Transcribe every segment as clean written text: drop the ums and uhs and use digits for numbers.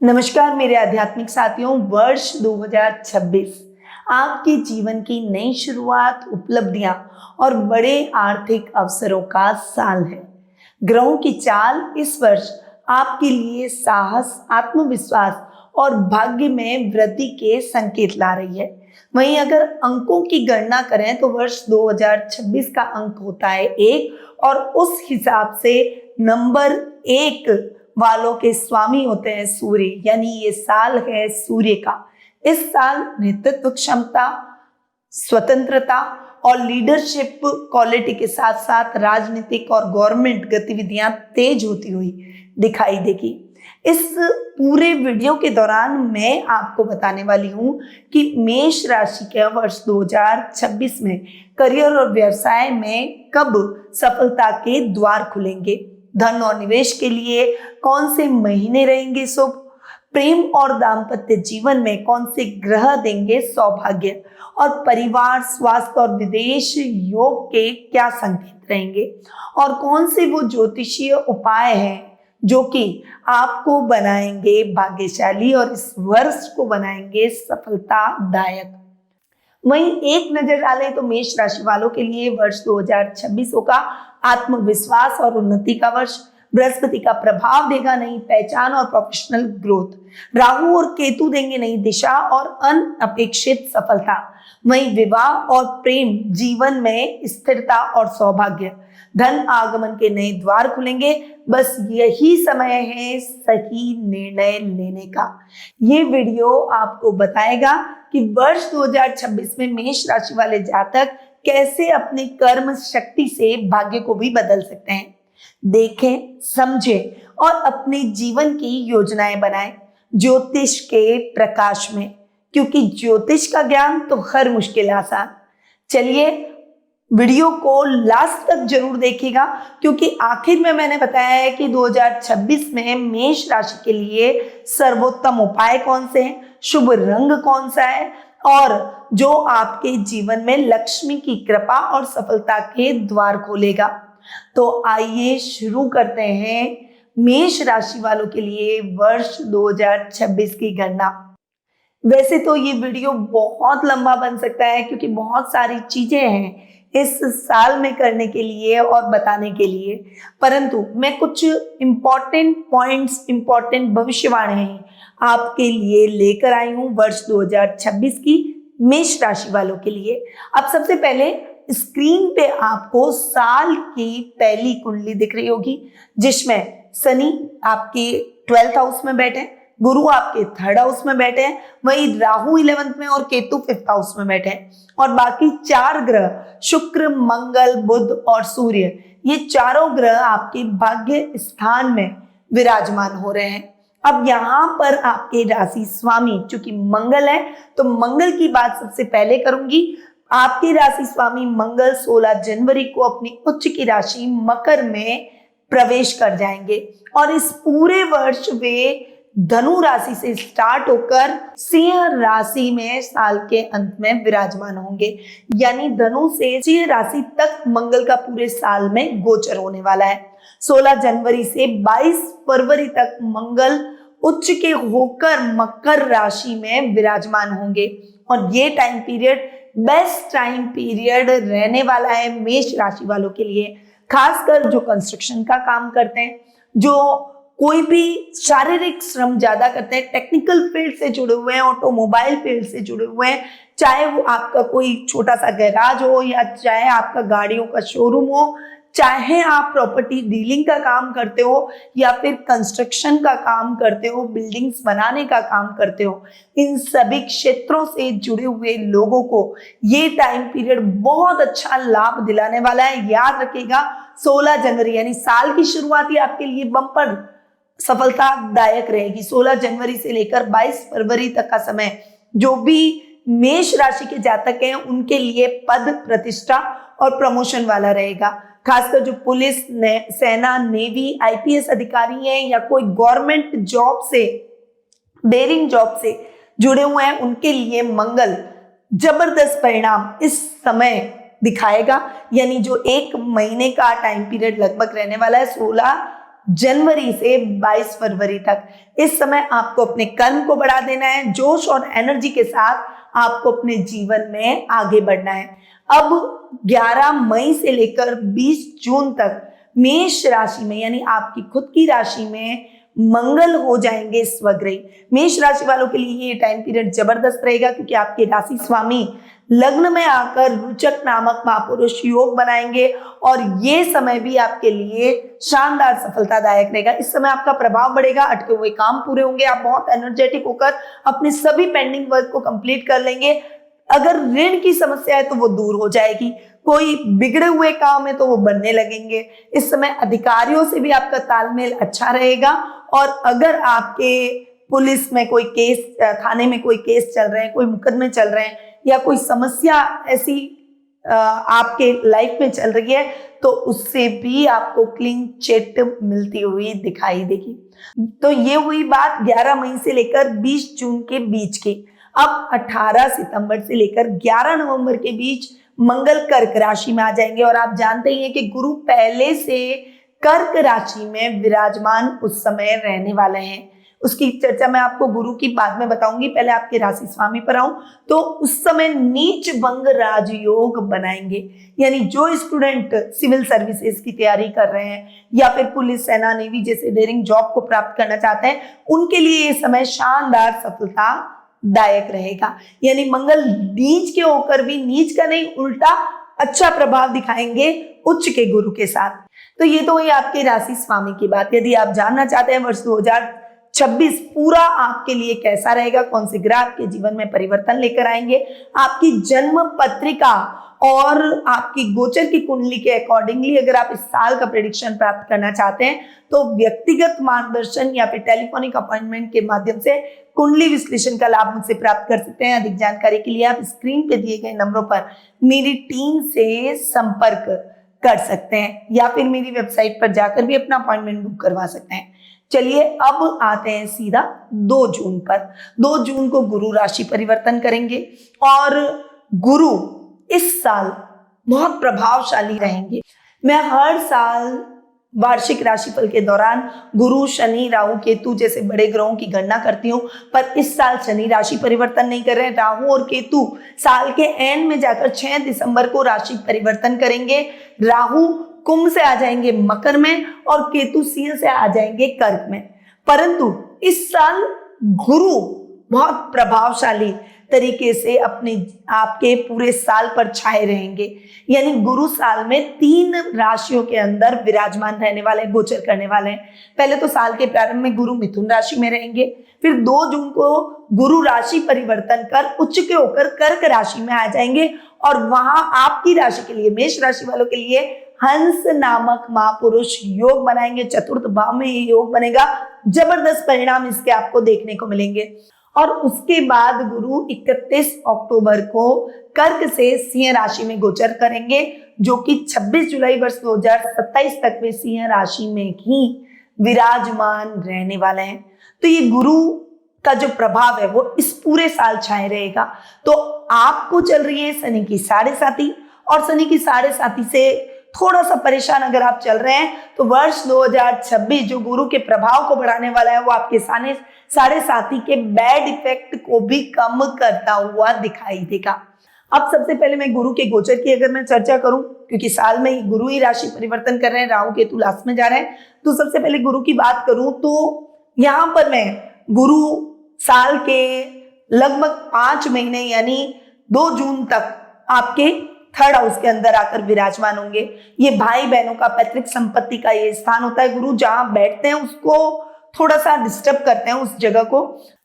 नमस्कार मेरे आध्यात्मिक साथियों। वर्ष 2026 आपके जीवन की नई शुरुआत, उपलब्धियां और बड़े आर्थिक अवसरों का साल है। ग्रहों की चाल इस वर्ष आपके लिए साहस, आत्मविश्वास और भाग्य में वृद्धि के संकेत ला रही है। वहीं अगर अंकों की गणना करें तो वर्ष 2026 का अंक होता है 1 और उस हिसाब से नंबर 1 वालों के स्वामी होते हैं सूर्य, यानी ये साल है सूर्य का। इस साल नेतृत्व क्षमता, स्वतंत्रता और लीडरशिप क्वालिटी के साथ साथ राजनीतिक और गवर्नमेंट गतिविधियां तेज होती हुई दिखाई देगी। इस पूरे वीडियो के दौरान मैं आपको बताने वाली हूं कि मेष राशि के वर्ष 2026 में करियर और व्यवसाय में कब सफलता के द्वार खुलेंगे, धन और निवेश के लिए कौन से महीने रहेंगे शुभ, प्रेम और दाम्पत्य जीवन में कौन से ग्रह देंगे सौभाग्य, और परिवार, स्वास्थ्य और विदेश योग के क्या संकेत रहेंगे, और कौन से वो ज्योतिषीय उपाय हैं जो कि आपको बनाएंगे भाग्यशाली और इस वर्ष को बनाएंगे सफलतादायक। वहीं एक नजर डालें तो मेष राशि वालों के लिए वर्ष 2026 होगा आत्मविश्वास और उन्नति का वर्ष। बृहस्पति का प्रभाव देगा नई पहचान और प्रोफेशनल ग्रोथ। राहु और केतु देंगे नई दिशा और अनअपेक्षित सफलता। वहीं विवाह और प्रेम जीवन में स्थिरता और सौभाग्य। धन आगमन के नए द्वार खुलेंगे। बस यही समय है सही निर्णय लेने का। ये वीडियो आपको बताएगा कि वर्ष 2026 में मेष राशि वाले जातक कैसे अपने कर्म शक्ति से भाग्य को भी बदल सकते हैं। देखें, समझें और अपने जीवन की योजनाएं बनाएं ज्योतिष के प्रकाश में, क्योंकि ज्योतिष का ज्ञान तो हर मुश्किल आसान। चलिए वीडियो को लास्ट तक जरूर देखिएगा, क्योंकि आखिर में मैंने बताया है कि 2026 में मेष राशि के लिए सर्वोत्तम उपाय कौन से हैं, शुभ रंग कौन सा है और जो आपके जीवन में लक्ष्मी की कृपा और सफलता के द्वार खोलेगा। तो आइए शुरू करते हैं मेष राशि वालों के लिए वर्ष 2026 की गणना। वैसे तो ये वीडियो बहुत लंबा बन सकता है, क्योंकि बहुत सारी चीजें हैं इस साल में करने के लिए और बताने के लिए, परंतु मैं कुछ इंपॉर्टेंट पॉइंट्स, इंपॉर्टेंट भविष्यवाणी आपके लिए लेकर आई हूं वर्ष 2026 की मेष राशि वालों के लिए। अब सबसे पहले स्क्रीन पे आपको साल की पहली कुंडली दिख रही होगी, जिसमें शनि आपके 12th हाउस में बैठे, गुरु आपके 3rd हाउस में बैठे हैं, वहीं राहु 11th में और केतु 5th हाउस में बैठे हैं, और बाकी 4 ग्रह शुक्र, मंगल, बुध और सूर्य, ये चारों ग्रह आपके भाग्य स्थान में विराजमान हो रहे हैं। अब यहाँ पर आपके राशि स्वामी चूंकि मंगल है, तो मंगल की बात सबसे पहले करूंगी। आपके राशि स्वामी मंगल 16 जनवरी को अपनी उच्च की राशि मकर में प्रवेश कर जाएंगे और इस पूरे वर्ष वे धनु राशि से स्टार्ट होकर सिंह राशि में साल के अंत में विराजमान होंगे। यानी धनु से सिंह राशि तक मंगल का पूरे साल में गोचर होने वाला है। 16 जनवरी से 22 फरवरी तक मंगल उच्च के होकर मकर राशि में विराजमान होंगे और ये time period best time period रहने वाला है मेष राशि वालों के लिए। खासकर जो कंस्ट्रक्शन का काम करते हैं, जो कोई भी शारीरिक श्रम ज्यादा करते हैं, टेक्निकल फील्ड से जुड़े हुए हैं, ऑटोमोबाइल फील्ड से जुड़े हुए हैं, चाहे वो आपका कोई छोटा सा गैराज हो या चाहे आपका गाड़ियों का शोरूम हो, चाहे आप प्रॉपर्टी डीलिंग का काम करते हो या फिर कंस्ट्रक्शन का काम करते हो, बिल्डिंग्स बनाने का काम करते हो, इन सभी क्षेत्रों से जुड़े हुए लोगों को ये टाइम पीरियड बहुत अच्छा लाभ दिलाने वाला है। याद रखिएगा 16 जनवरी यानी साल की शुरुआत ही आपके लिए बम्पर सफलतादायक रहेगी। 16 जनवरी से लेकर 22 फरवरी तक का समय जो भी मेष राशि के जातक हैं उनके लिए पद, प्रतिष्ठा और प्रमोशन वाला रहेगा। खासकर जो पुलिस, सेना, नेवी, आईपीएस अधिकारी हैं या कोई गवर्नमेंट जॉब से, डेयरिंग जॉब से जुड़े हुए हैं, उनके लिए मंगल जबरदस्त परिणाम इस समय दिखाएगा। यानी जो 1 महीने का टाइम पीरियड लगभग रहने वाला है, 16 जनवरी से 22 फरवरी तक। इस समय आपको अपने कर्म को बढ़ा देना है, जोश और एनर्जी के साथ आपको अपने जीवन में आगे बढ़ना है। अब 11 मई से लेकर 20 जून तक मेष राशि में यानी आपकी खुद की राशि में मंगल हो जाएंगे स्वग्रही। मेष राशि वालों के लिए ये टाइम पीरियड जबरदस्त रहेगा, क्योंकि आपके राशि स्वामी लग्न में आकर रुचक नामक महापुरुष योग बनाएंगे और ये समय भी आपके लिए शानदार सफलतादायक रहेगा। इस समय आपका प्रभाव बढ़ेगा, अटके हुए काम पूरे होंगे, आप बहुत एनर्जेटिक होकर अपने सभी पेंडिंग वर्क को कंप्लीट कर लेंगे। अगर ऋण की समस्या है तो वो दूर हो जाएगी, कोई बिगड़े हुए काम है तो वो बनने लगेंगे। इस समय अधिकारियों से भी आपका तालमेल अच्छा रहेगा, और अगर आपके पुलिस में कोई केस, थाने में कोई केस चल रहे हैं, कोई मुकदमे चल रहे हैं, या कोई समस्या ऐसी आपके लाइफ में चल रही है, तो उससे भी आपको क्लीन चिट मिलती हुई दिखाई देगी। तो ये हुई बात 11 मई से लेकर 20 जून के बीच की। अब 18 सितंबर से लेकर 11 नवंबर के बीच मंगल कर्क राशि में आ जाएंगे, और आप जानते ही हैं कि गुरु पहले से कर्क राशि में विराजमान उस समय रहने वाले हैं। उसकी चर्चा मैं आपको गुरु की बाद में बताऊंगी, पहले आपके राशि स्वामी पर आऊं। तो उस समय नीच भंग राजयोग बनाएंगे, यानी जो स्टूडेंट सिविल सर्विसेज की तैयारी कर रहे हैं या फिर पुलिस, सेना, नेवी जैसे डेयरिंग जॉब को प्राप्त करना चाहते हैं, उनके लिए ये समय शानदार सफलता दायक रहेगा। यानी मंगल नीच के होकर भी नीच का नहीं, उल्टा अच्छा प्रभाव दिखाएंगे उच्च के गुरु के साथ। तो ये तो हुई आपके राशि स्वामी की बात। यदि आप जानना चाहते हैं वर्ष 2026 पूरा आपके लिए कैसा रहेगा, कौन से ग्रह आपके जीवन में परिवर्तन लेकर आएंगे, आपकी जन्म पत्रिका और आपकी गोचर की कुंडली के अकॉर्डिंगली अगर आप इस साल का प्रेडिक्शन प्राप्त करना चाहते हैं, तो व्यक्तिगत मार्गदर्शन या फिर टेलीफोनिक अपॉइंटमेंट के माध्यम से कुंडली विश्लेषण का लाभ मुझसे प्राप्त कर सकते हैं। अधिक जानकारी के लिए आप स्क्रीन पे दिए गए नंबरों पर मेरी टीम से संपर्क कर सकते हैं, या फिर मेरी वेबसाइट पर जाकर भी अपना अपॉइंटमेंट बुक करवा सकते हैं। चलिए अब आते हैं सीधा 2 जून पर। 2 जून को गुरु राशि परिवर्तन करेंगे, और गुरु इस साल बहुत प्रभावशाली रहेंगे। मैं हर साल वार्षिक राशिफल के दौरान गुरु, शनि, राहु, केतु जैसे बड़े ग्रहों की गणना करती हूँ, पर इस साल शनि राशि परिवर्तन नहीं कर रहे हैं। राहु और केतु साल के एंड में जाकर 6 दिसंबर को राशि परिवर्तन करेंगे। राहु कुंभ से आ जाएंगे मकर में, और केतु सिंह से आ जाएंगे कर्क में। परंतु इस साल गुरु बहुत प्रभावशाली तरीके से अपने आपके पूरे साल पर छाए रहेंगे। यानी गुरु साल में 3 राशियों के अंदर विराजमान रहने वाले, गोचर करने वाले हैं। पहले तो साल के प्रारंभ में गुरु मिथुन राशि में रहेंगे, फिर 2 जून को गुरु राशि परिवर्तन कर उच्च के होकर कर्क राशि में आ जाएंगे, और वहां आपकी राशि के लिए, मेष राशि वालों के लिए हंस नामक महापुरुष योग बनाएंगे। चतुर्थ भाव में ये योग बनेगा, जबरदस्त परिणाम इसके आपको देखने को मिलेंगे। और उसके बाद गुरु 31 अक्टूबर को कर्क से सिंह राशि में गोचर करेंगे, जो कि 26 जुलाई वर्ष 2027 तक वे सिंह राशि में ही विराजमान रहने वाले हैं। तो ये गुरु का जो प्रभाव है वो इस पूरे साल छाए रहेगा। तो आपको चल रही है शनि की 7.5, और शनि की 7.5 से थोड़ा सा परेशान अगर आप चल रहे हैं, तो वर्ष 2026 जो गुरु के प्रभाव को बढ़ाने वाला है, वो आपके 7.5 के बैड इफेक्ट को भी कम करता हुआ दिखाई देगा। अब सबसे पहले मैं गुरु के गोचर की अगर मैं चर्चा करूं, क्योंकि साल में गुरु ही राशि परिवर्तन कर रहे हैं, राहु केतु लास्ट में जा रहे हैं, तो सबसे पहले गुरु की बात करूं तो यहां पर मैं गुरु साल के लगभग 5 महीने यानी 2 जून तक आपके 3rd हाउस के अंदर आकर विराजमान होंगे। ये भाई बहनों का, पैतृक संपत्ति का ये स्थान होता है। गुरु जहां बैठते हैं उसको थोड़ा सा डिस्टर्ब करते हैं उस जगह को,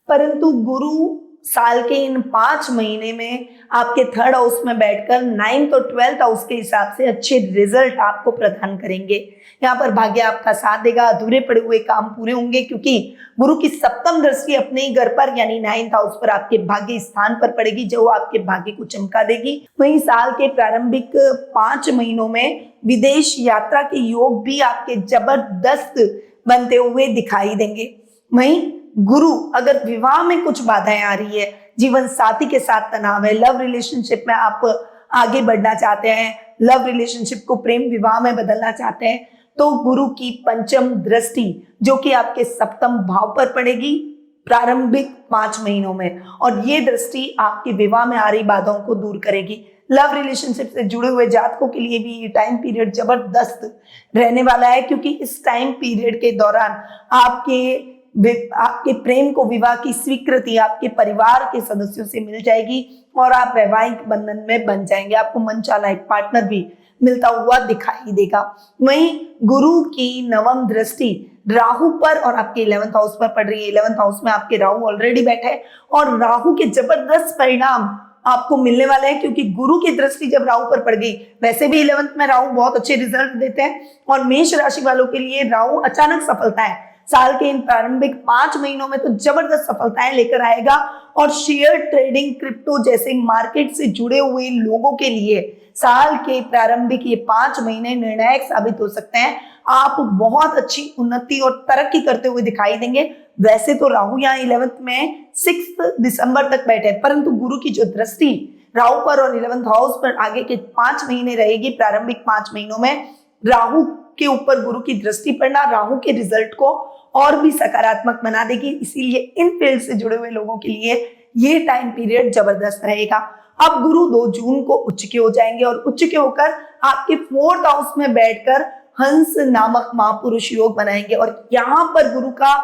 परंतु गुरु साल के इन 5 महीने में आपके 3rd हाउस में बैठकर 9th और 12th हाउस के हिसाब से अच्छे रिजल्ट आपको प्रदान करेंगे। यहाँ पर भाग्य आपका साथ देगा, अधूरे पड़े हुए काम पूरे होंगे, क्योंकि गुरु की 7वीं दृष्टि अपने ही घर पर यानी 9th हाउस पर आपके भाग्य स्थान पर पड़ेगी, जो आपके भाग्य को चमका देगी। वहीं साल के प्रारंभिक 5 महीनों में विदेश यात्रा के योग भी आपके जबरदस्त बनते हुए दिखाई देंगे। वहीं गुरु अगर विवाह में कुछ बाधाएं आ रही है, जीवन साथी के साथ तनाव है, लव रिलेशनशिप में आप आगे बढ़ना चाहते हैं, लव रिलेशनशिप को प्रेम विवाह में बदलना चाहते हैं, तो गुरु की पंचम दृष्टि जो कि आपके सप्तम भाव पर पड़ेगी प्रारंभिक 5 महीनों में, और ये दृष्टि आपके विवाह में आ रही बाधाओं को दूर करेगी। लव रिलेशनशिप से जुड़े हुए जातकों के लिए भी ये टाइम पीरियड जबरदस्त रहने वाला है, क्योंकि इस टाइम पीरियड के दौरान आपके प्रेम को विवाह की स्वीकृति आपके परिवार के सदस्यों से मिल जाएगी और आप वैवाहिक बंधन में बन जाएंगे। आपको मनचाहा एक पार्टनर भी मिलता हुआ दिखाई देगा। वहीं गुरु की नवम दृष्टि राहु पर और आपके 11th हाउस पर पड़ रही है। 11th हाउस में आपके राहु ऑलरेडी बैठे हैं और राहु के जबरदस्त परिणाम आपको मिलने वाले हैं, क्योंकि गुरु की दृष्टि जब राहु पर पड़ गई, वैसे भी 11th में राहु बहुत अच्छे रिजल्ट देते हैं, और मेष राशि वालों के लिए राहु अचानक सफलता है साल के इन प्रारंभिक 5 महीनों में तो जबरदस्त सफलताएं लेकर आएगा। और शेयर ट्रेडिंग, क्रिप्टो जैसे मार्केट से जुड़े हुए लोगों के लिए साल के प्रारंभिक ये 5 महीने निर्णायक साबित हो सकते हैं। आप बहुत अच्छी उन्नति और तरक्की करते हुए दिखाई देंगे। वैसे तो राहु यहाँ 11th में 6 दिसंबर तक बैठे, परंतु गुरु की जो दृष्टि राहु पर और 11th हाउस पर आगे के 5 महीने रहेगी। प्रारंभिक 5 महीनों में राहु के ऊपर गुरु की दृष्टि पड़ना राहु के रिजल्ट को और भी सकारात्मक बना देगी। इसीलिए इन फील्ड से जुड़े हुए लोगों के लिए ये टाइम पीरियड जबरदस्त रहेगा। अब गुरु 2 जून को उच्च के हो जाएंगे और उच्च के होकर आपके 4th हाउस में बैठकर हंस नामक महापुरुष योग बनाएंगे। और यहाँ पर गुरु का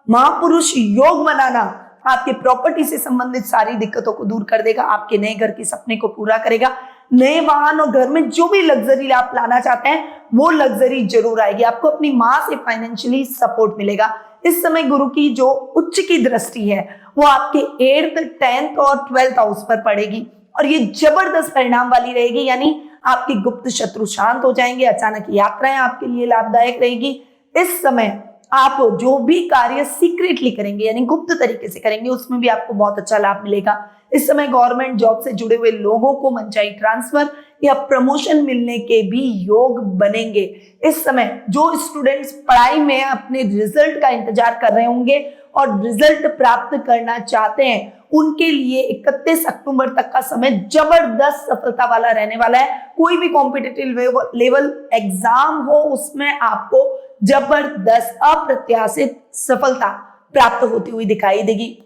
महापुरुष योग बनाना आपके प्रॉपर्टी से संबंधित सारी दिक्कतों को दूर कर देगा, आपके नए घर के सपने को पूरा करेगा। नए वाहन और घर में जो भी लग्जरी आप लाना चाहते हैं वो लग्जरी जरूर आएगी। आपको अपनी मां से फाइनेंशियली सपोर्ट मिलेगा। इस समय गुरु की जो उच्च की दृष्टि है वो आपके 8th, 10th और 12th हाउस पर पड़ेगी और ये जबरदस्त परिणाम वाली रहेगी। यानी आपके गुप्त शत्रु शांत हो जाएंगे, अचानक यात्राएं आपके लिए लाभदायक रहेगी। इस समय आप जो भी कार्य सीक्रेटली करेंगे यानी गुप्त तरीके से करेंगे उसमें भी आपको बहुत अच्छा लाभ मिलेगा। इस समय गवर्नमेंट जॉब से जुड़े हुए लोगों को मनचाही ट्रांसफर या प्रमोशन मिलने के भी योग बनेंगे। इस समय जो स्टूडेंट्स पढ़ाई में अपने रिजल्ट का इंतजार कर रहे होंगे और रिजल्ट प्राप्त करना चाहते हैं उनके लिए 31 अक्टूबर तक का समय जबरदस्त सफलता वाला रहने वाला है। कोई भी कॉम्पिटिटिव लेवल एग्जाम हो उसमें आपको जबरदस्त अप्रत्याशित सफलता प्राप्त होती हुई दिखाई देगी।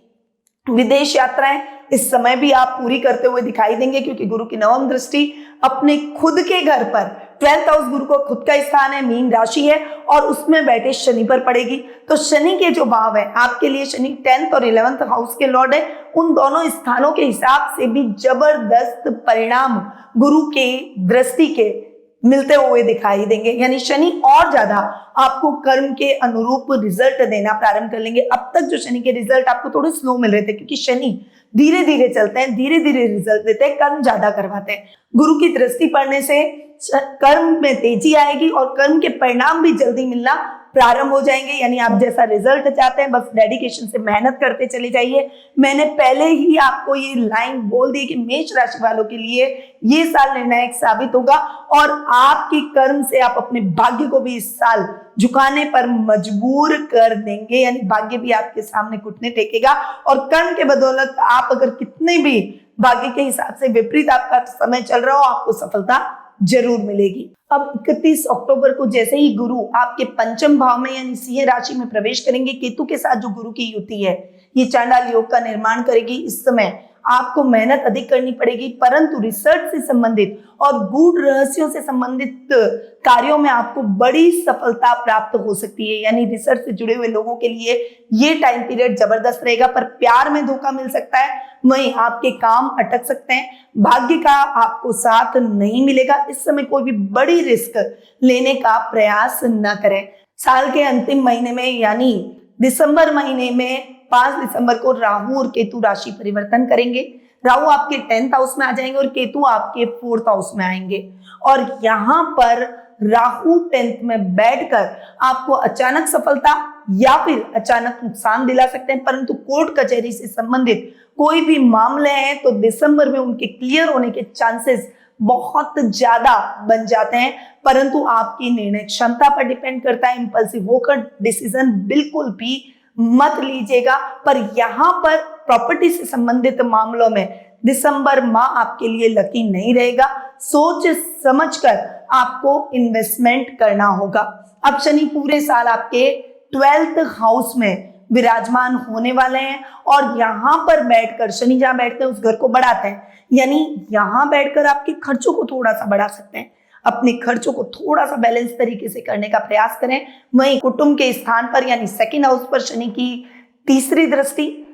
विदेश यात्राएं इस समय भी आप पूरी करते हुए दिखाई देंगे क्योंकि गुरु की नवम दृष्टि अपने खुद के घर पर 12th हाउस गुरु को खुद का स्थान है, मीन राशि है और उसमें बैठे शनि पर पड़ेगी। तो शनि के जो भाव है आपके लिए शनि 10th और 11th हाउस के लॉर्ड है, उन दोनों स्थानों के हिसाब से भी जबरदस्त परिणाम गुरु के दृष्टि के मिलते हुए दिखाई देंगे। यानी शनि और ज्यादा आपको कर्म के अनुरूप रिजल्ट देना प्रारंभ कर लेंगे। अब तक जो शनि के रिजल्ट आपको थोड़े स्लो मिल रहे थे क्योंकि शनि धीरे धीरे चलते हैं, धीरे धीरे रिजल्ट देते हैं, कर्म ज्यादा करवाते हैं। गुरु की दृष्टि पड़ने से कर्म में तेजी आएगी और कर्म के परिणाम भी जल्दी मिलना प्रारंभ हो जाएंगे। यानी आप जैसा रिजल्ट चाहते हैं बस डेडिकेशन से मेहनत करते चले जाइए। मैंने पहले ही आपको ये लाइन बोल दी कि मेष राशि वालों के लिए ये साल निर्णायक साबित होगा और आपकी कर्म से आप अपने भाग्य को भी इस साल झुकाने पर मजबूर कर देंगे। यानी भाग्य भी आपके सामने घुटने टेकेगा और कर्म के बदौलत आप अगर कितने भी भाग्य के हिसाब से विपरीत आपका समय चल रहा हो आपको सफलता जरूर मिलेगी। अब 31 अक्टूबर को जैसे ही गुरु आपके पंचम भाव में यानी सिंह राशि में प्रवेश करेंगे, केतु के साथ जो गुरु की युति है ये चांडाल योग का निर्माण करेगी। इस समय आपको मेहनत अधिक करनी पड़ेगी परंतु रिसर्च से संबंधित और गूढ़ रहस्यों से संबंधित कार्यों में आपको बड़ी सफलता प्राप्त हो सकती है। यानी रिसर्च से जुड़े हुए लोगों के लिए ये टाइम पीरियड जबरदस्त रहेगा, पर प्यार में धोखा मिल सकता है, वहीं आपके काम अटक सकते हैं, भाग्य का आपको साथ नहीं मिलेगा। इस समय कोई भी बड़ी रिस्क लेने का प्रयास न करें। साल के अंतिम महीने में यानी दिसंबर महीने में 5 दिसंबर को राहु और केतु राशि परिवर्तन करेंगे। राहु आपके 10th हाउस में आ जाएंगे और केतु आपके 4th हाउस में आएंगे और यहाँ पर राहु 10th में बैठकर आपको अचानक सफलता या फिर अचानक नुकसान दिला सकते हैं। परंतु कोर्ट कचहरी से संबंधित कोई भी मामले हैं तो दिसंबर में उनके क्लियर होने के चांसेस बहुत ज्यादा बन जाते हैं, परंतु आपकी निर्णय क्षमता पर डिपेंड करता है। इंपल्सिव होकर डिसीजन बिल्कुल भी मत लीजिएगा। पर यहाँ पर प्रॉपर्टी से संबंधित मामलों में दिसंबर माह आपके लिए लकी नहीं रहेगा। सोच समझकर आपको इन्वेस्टमेंट करना होगा। अब शनि पूरे साल आपके 12th हाउस में विराजमान होने वाले हैं और यहाँ पर बैठकर शनि जहाँ बैठते हैं उस घर को बढ़ाते हैं, यानी यहाँ बैठकर आपके खर्चों को थोड़ा सा बढ़ा सकते हैं। अपने खर्चों को थोड़ा सा बैलेंस तरीके से करने का प्रयास करें। वहीं कुटुंब के स्थान पर यानी 2nd हाउस पर शनि की 3री दृष्टि,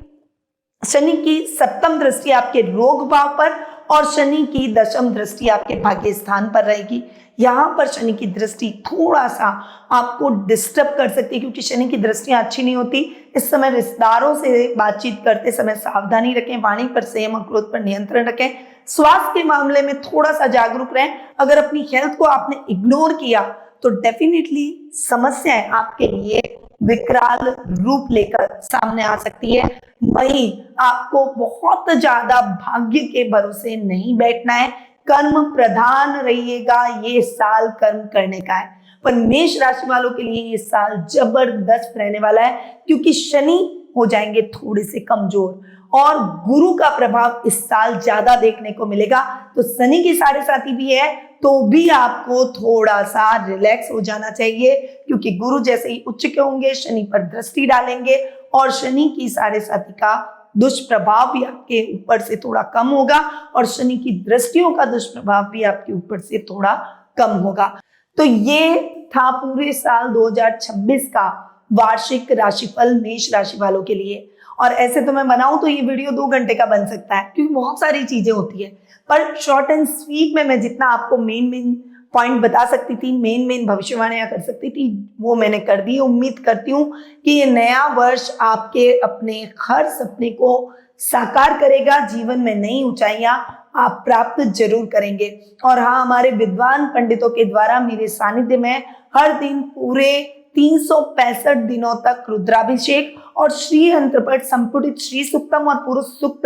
शनि की 7th दृष्टि आपके रोग भाव पर और शनि की 10th दृष्टि आपके भाग्य स्थान पर रहेगी। यहाँ पर शनि की दृष्टि थोड़ा सा आपको डिस्टर्ब कर सकती है क्योंकि शनि की दृष्टियां अच्छी नहीं होती। इस समय रिश्तेदारों से बातचीत करते समय सावधानी रखें, वाणी पर संयम और क्रोध पर नियंत्रण रखें। स्वास्थ्य के मामले में थोड़ा सा जागरूक रहें। अगर अपनी हेल्थ को आपने इग्नोर किया तो डेफिनेटली समस्याएं आपके लिए विकराल रूप लेकर सामने आ सकती है। वहीं आपको बहुत ज्यादा भाग्य के भरोसे नहीं बैठना है, कर्म प्रधान रहिएगा। ये साल कर्म करने का है। पर मेष राशि वालों के लिए ये साल जबरदस्त रहने वाला है क्योंकि शनि हो जाएंगे थोड़े से कमजोर और गुरु का प्रभाव इस साल ज्यादा देखने को मिलेगा। तो शनि की 7.5 भी है तो भी आपको थोड़ा सा रिलैक्स हो जाना चाहिए क्योंकि गुरु जैसे ही उच्च के होंगे शनि पर दृष्टि डालेंगे और शनि की 7.5 का दुष्प्रभाव भी आपके ऊपर से थोड़ा कम होगा और शनि की दृष्टियों का दुष्प्रभाव भी आपके ऊपर से थोड़ा कम होगा। तो ये था पूरे साल 2026 का वार्षिक राशिफल मेष राशि वालों के लिए। और ऐसे तो मैं बनाऊं तो ये वीडियो 2 घंटे का बन सकता है क्योंकि बहुत सारी चीजें होती है, पर शॉर्ट एंड स्वीट में मैं जितना आपको मेन पॉइंट बता सकती थी, मेन भविष्यवाणियां कर सकती थी, वो मैंने कर दी। उम्मीद करती हूँ कि ये नया वर्ष आपके अपने हर सपने को साकार करेगा। जीवन में नई ऊंचाइयां आप प्राप्त जरूर करेंगे। और हाँ, हमारे विद्वान पंडितों के द्वारा मेरे सानिध्य में हर दिन पूरे 365 दिनों तक रुद्राभिषेक और श्री यंत्र पर संपुटित श्री सुक्तम और पुरुष सूक्त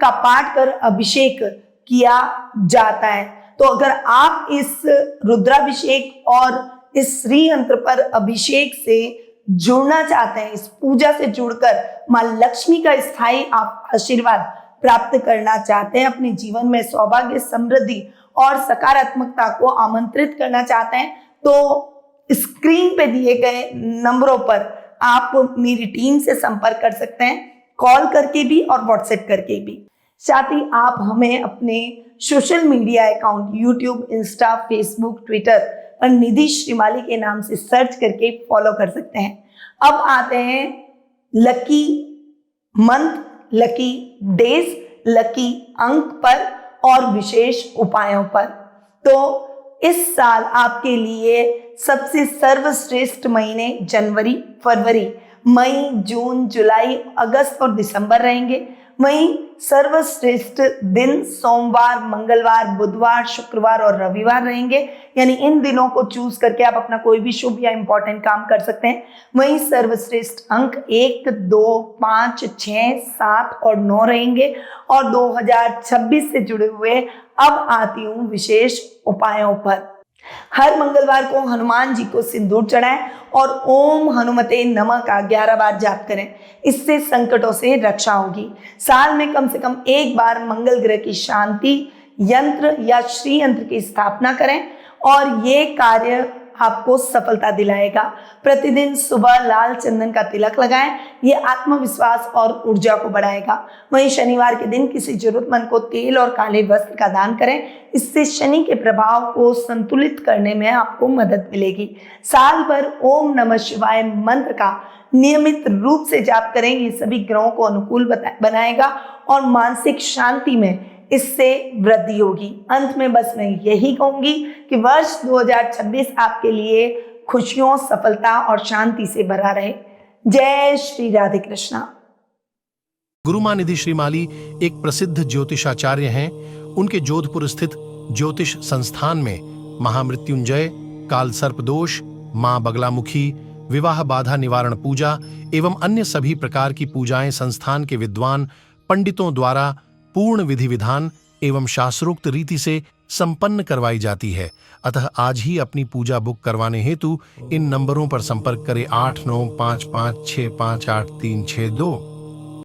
का पाठ कर अभिषेक किया जाता है। तो अगर आप इस रुद्राभिषेक और इस श्री यंत्र पर अभिषेक से जुड़ना चाहते हैं, इस पूजा से जुड़कर मां लक्ष्मी का स्थायी आप आशीर्वाद प्राप्त करना चाहते हैं, अपने जीवन में सौभाग्य, समृद्धि और सकारात्मकता को आमंत्रित करना चाहते हैं, तो स्क्रीन पे दिए गए नंबरों पर आप मेरी टीम से संपर्क कर सकते हैं, कॉल करके भी और व्हाट्सएप करके भी। साथ ही आप हमें अपने social media account YouTube, Insta, Facebook, Twitter पर निधि श्रीमाली के नाम से सर्च करके फॉलो कर सकते हैं। अब आते हैं lucky month, lucky days, lucky अंक पर और विशेष उपायों पर। तो इस साल आपके लिए सबसे सर्वश्रेष्ठ महीने जनवरी, फरवरी, मई, जून, जुलाई, अगस्त और दिसंबर रहेंगे। वहीं सर्वश्रेष्ठ दिन सोमवार, मंगलवार, बुधवार, शुक्रवार और रविवार रहेंगे, यानी इन दिनों को चूज करके आप अपना कोई भी शुभ या इंपॉर्टेंट काम कर सकते हैं। वहीं सर्वश्रेष्ठ अंक 1, 2, 5, 6, 7 और 9 रहेंगे। और 2026 से जुड़े हुए अब आती हूँ विशेष उपायों पर। हर मंगलवार को हनुमान जी को सिंदूर चढ़ाएं और ओम हनुमते नमः का 11 बार जाप करें, इससे संकटों से रक्षा होगी। साल में कम से कम एक बार मंगल ग्रह की शांति यंत्र या श्री यंत्र की स्थापना करें और ये कार्य आपको सफलता दिलाएगा। प्रतिदिन सुबह लाल चंदन का तिलक लगाएं, ये आत्मविश्वास और ऊर्जा को बढ़ाएगा। वहीं शनिवार के दिन किसी जरूरतमंद को तेल और काले वस्त्र का दान करें, इससे शनि के प्रभाव को संतुलित करने में आपको मदद मिलेगी। साल भर ओम नमः शिवाय मंत्र का नियमित रूप से जाप करें, ये सभी ग्रहों को अनुकूल बनाएगा और मानसिक शांति में इससे वृद्धि होगी। अंत में बस मैं यही कहूंगी कि वर्ष 2026 आपके लिए खुशियों, सफलता और शांति से भरा रहे। जय श्री राधे कृष्णा। गुरु मां निधि श्रीमाली एक प्रसिद्ध ज्योतिषाचार्य हैं। उनके जोधपुर स्थित ज्योतिष संस्थान में महामृत्युंजय, काल सर्प दोष, मां बगलामुखी, विवाह बाधा निवारण पूजा एवं अन्य सभी प्रकार की पूजाएं संस्थान के विद्वान पंडितों द्वारा पूर्ण विधि विधान एवं शास्त्रोक्त रीति से संपन्न करवाई जाती है। अतः आज ही अपनी पूजा बुक करवाने हेतु इन नंबरों पर संपर्क करें 8955658362।